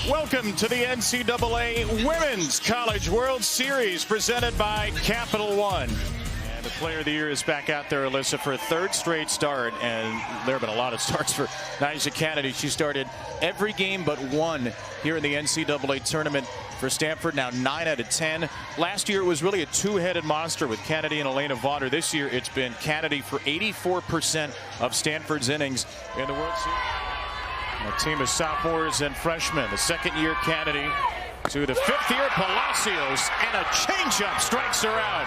Welcome to the NCAA Women's College World Series presented by Capital One. And the Player of the Year is back out there, Alyssa, for a third straight start. And there have been a lot of starts for Nijaree Canady. She started every game but one here in the NCAA tournament for Stanford, now 9 out of 10. Last year it was really a two-headed monster with Canady and Elena Vaughter. This year it's been Canady for 84% of Stanford's innings in the World Series. A team of sophomores and freshmen. The second-year Canady to the fifth-year Palacios, and a changeup strikes her out.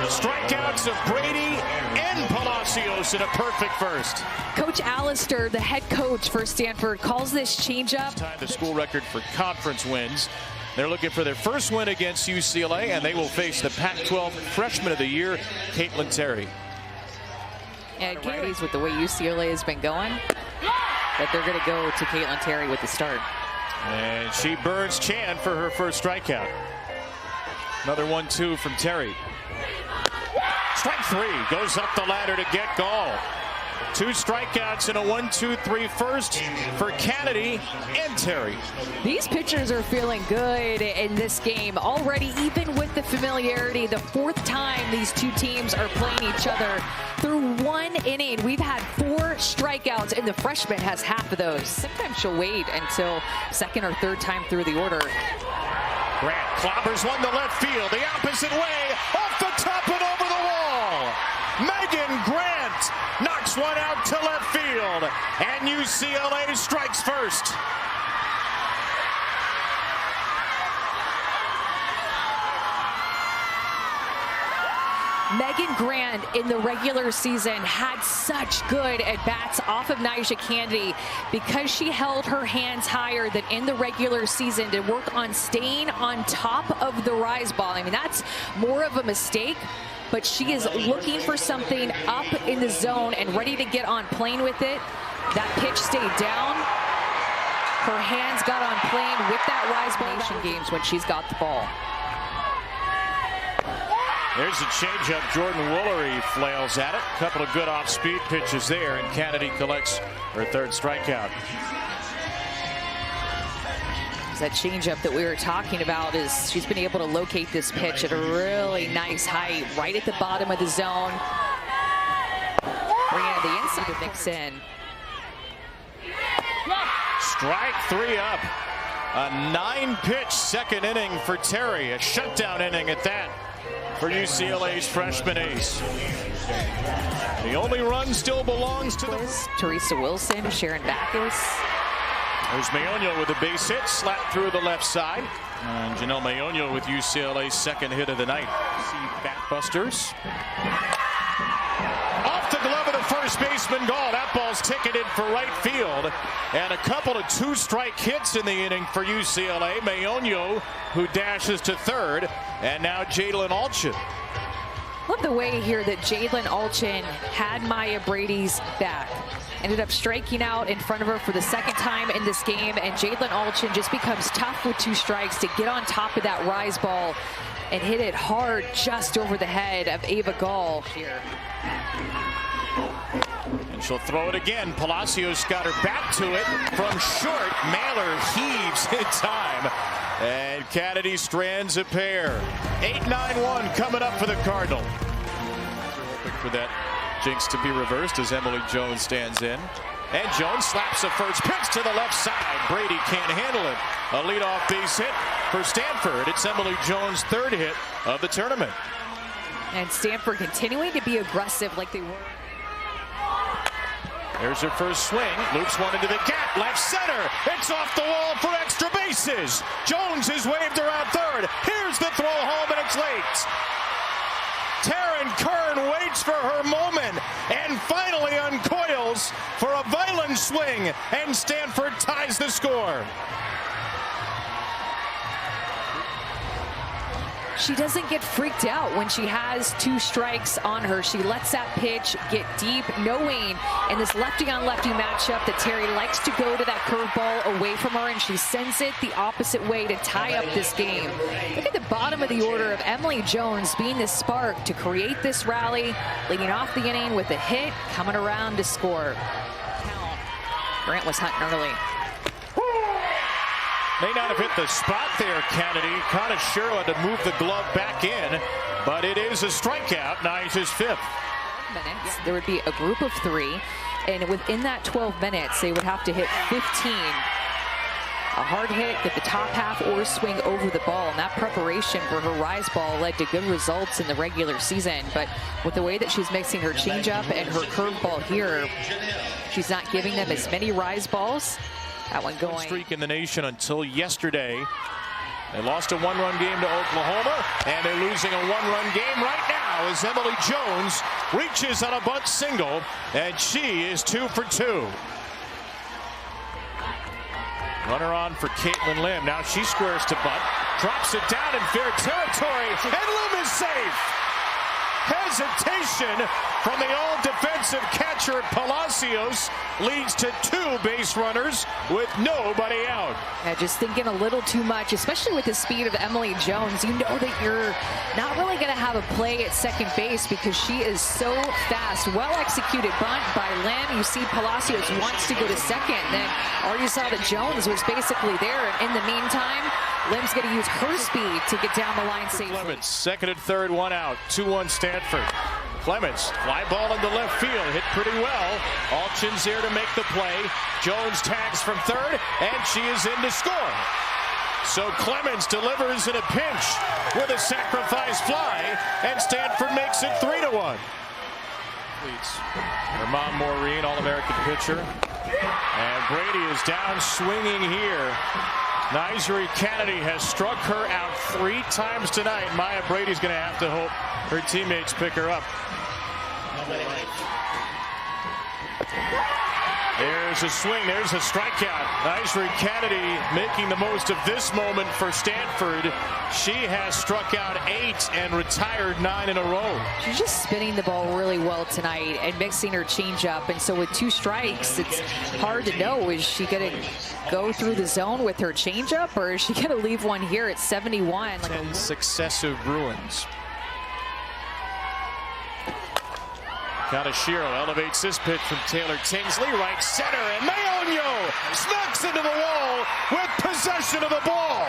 Strikeouts of Brady and Palacios in a perfect first. Coach Allister, the head coach for Stanford, calls this changeup. Tied the school record for conference wins. They're looking for their first win against UCLA, and they will face the Pac-12 Freshman of the Year, Caitlin Terry. And Katie's with the way UCLA has been going, that they're going to go to Caitlin Terry with the start. And she burns Chan for her first strikeout. Another 1-2 from Terry. Strike three, goes up the ladder to get Gall. Two strikeouts and a 1-2-3 first for Canady and Terry. These pitchers are feeling good in this game already, even with the familiarity. The fourth time these two teams are playing each other. Through one inning, we've had 4 strikeouts, and the freshman has half of those. Sometimes she'll wait until second or third time through the order. Grant clobbers one to left field, the opposite way, off the top and over the wall. Megan Grant knocks one out to left field, and UCLA strikes first. Megan Grant in the regular season had such good at-bats off of Nijaree Canady because she held her hands higher than in the regular season to work on staying on top of the rise ball. I mean, that's more of a mistake, but she is looking for something up in the zone and ready to get on plane with it. That pitch stayed down. Her hands got on plane with that rise ball. Nation games when she's got the ball. There's a changeup. Jordan Woolery flails at it. A couple of good off-speed pitches there, and Canady collects her third strikeout. That changeup that we were talking about is she's been able to locate this pitch at a really nice height, right at the bottom of the zone. Bring it to the inside to mix in. Strike three up. A 9-pitch second inning for Terry. A shutdown inning at that for UCLA's freshman ace. The only run still belongs to the... Teresa Wilson, Sharon Backus. There's Mayoño with a base hit, slapped through the left side. And Janelle Mayoño with UCLA's second hit of the night. See Batbusters. Off the glove of the first baseman, Gall. That ball's ticketed for right field. And a couple of 2-strike hits in the inning for UCLA. Mayoño, who dashes to third. And now Jalen Alchin. Love the way here that Jalen Alchin had Maya Brady's back. Ended up striking out in front of her for the second time in this game, and Jalen Alchin just becomes tough with 2 strikes to get on top of that rise ball and hit it hard just over the head of Ava Gall here. And she'll throw it again. Palacios got her back to it from short. Mailer heaves in time. And Canady strands a pair. 8-9-1 coming up for the Cardinal. Hoping for that jinx to be reversed as Emily Jones stands in. And Jones slaps a first pitch to the left side. Brady can't handle it. A leadoff base hit for Stanford. It's Emily Jones' third hit of the tournament. And Stanford continuing to be aggressive like they were. There's her first swing. Loops one into the gap. Left center. It's off the wall for extra bases. Jones is waved around third. Here's the throw home, and it's late. Taryn Kern waits for her moment and finally uncoils for a violent swing, and Stanford ties the score. She doesn't get freaked out when she has 2 strikes on her. She lets that pitch get deep, knowing in this lefty-on-lefty matchup that Terry likes to go to that curveball away from her, and she sends it the opposite way to tie up this game. Look at the bottom of the order of Emily Jones being the spark to create this rally, leading off the inning with a hit, coming around to score. Grant was hunting early. May not have hit the spot there, Canady. Nijaree had to move the glove back in, but it is a strikeout. Nijaree's fifth. Minutes. There would be a group of 3, and within that 12 minutes, they would have to hit 15. A hard hit, get the top half or swing over the ball, and that preparation for her rise ball led to good results in the regular season. But with the way that she's mixing her changeup and her curveball here, she's not giving them as many rise balls. That one going. Streak in the nation until yesterday. They lost a 1-run game to Oklahoma, and they're losing a 1-run game right now as Emily Jones reaches on a bunt single, and she is 2 for 2. Runner on for Caitlin Lim. Now she squares to bunt, drops it down in fair territory, and Lim is safe. Hesitation from the all-defensive catcher Palacios leads to 2 base runners with nobody out. Yeah, just thinking a little too much, especially with the speed of Emily Jones. You know that you're not really going to have a play at second base because she is so fast. Well-executed bunt by Lim. You see Palacios wants to go to second. Then already saw that Jones was basically there. And in the meantime, Lim's going to use her speed to get down the line safely. Clements, second and third, 1 out. 2-1 Stanford. Clements, fly ball into left field, hit pretty well. Alchin's there to make the play. Jones tags from third, and she is in to score. So Clements delivers in a pinch with a sacrifice fly, and Stanford makes it 3-1. Her mom, Maureen, All-American pitcher. And Brady is down swinging here. Nijaree Canady has struck her out 3 times tonight. Maya Brady's going to have to hope her teammates pick her up. There's a swing. There's a strikeout. Nijaree Canady making the most of this moment for Stanford. She has struck out 8 and retired 9 in a row. She's just spinning the ball really well tonight and mixing her changeup. And so with 2 strikes, it's hard to know. Is she going to go through the zone with her changeup, or is she going to leave one here at 71? 10 successive Bruins. Nijaree elevates this pitch from Taylor Tinsley, right center, and Mayonio smacks into the wall with possession of the ball.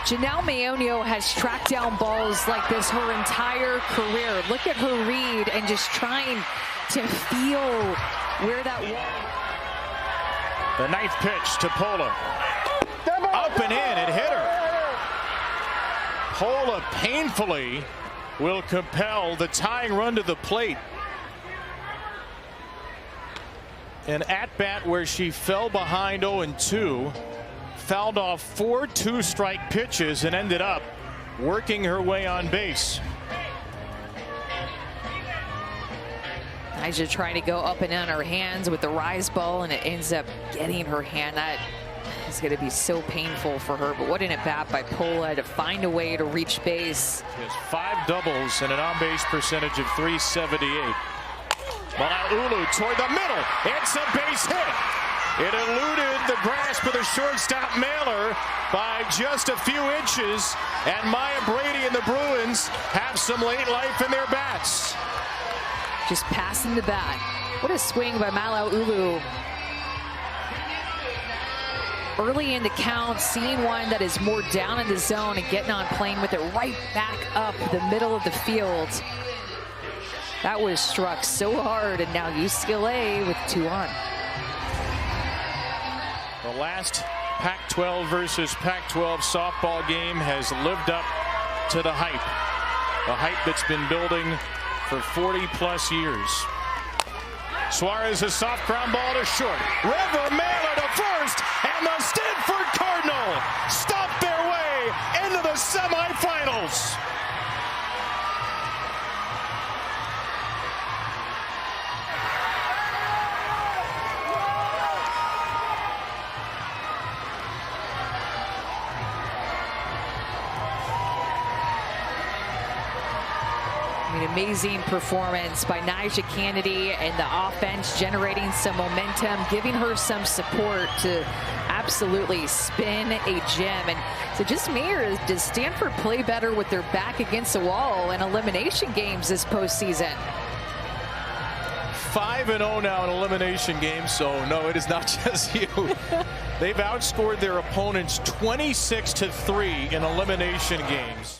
Janelle Mayonio has tracked down balls like this her entire career. Look at her read and just trying to feel where that was. The 9th pitch to Pola. Up and in, it hit her. Pola painfully will compel the tying run to the plate. An at-bat where she fell behind 0-2, fouled off 4 2-strike pitches, and ended up working her way on base. Nijaree trying to go up and down her hands with the rise ball, and it ends up getting her hand. That is going to be so painful for her, but what an at-bat by Pola to find a way to reach base. She has 5 doubles and an on-base percentage of .378. Malaulu toward the middle. It's a base hit. It eluded the grasp of the shortstop Mailer by just a few inches, and Maya Brady and the Bruins have some late life in their bats. Just passing the bat. What a swing by Malaulu. Early in the count, seeing one that is more down in the zone and getting on plane with it right back up the middle of the field. That was struck so hard, and now UCLA with 2 on. The last Pac-12 versus Pac-12 softball game has lived up to the hype. The hype that's been building for 40-plus years. Suarez, a soft ground ball to short. River Mailer to first, and the Stanford Cardinal stop their way into the semifinals. Amazing performance by Nijaree Canady, and the offense generating some momentum, giving her some support to absolutely spin a gem. And so just Mayor, does Stanford play better with their back against the wall in elimination games this postseason? 5-0 now in elimination games, so no, it is not just you. They've outscored their opponents 26-3 in elimination games.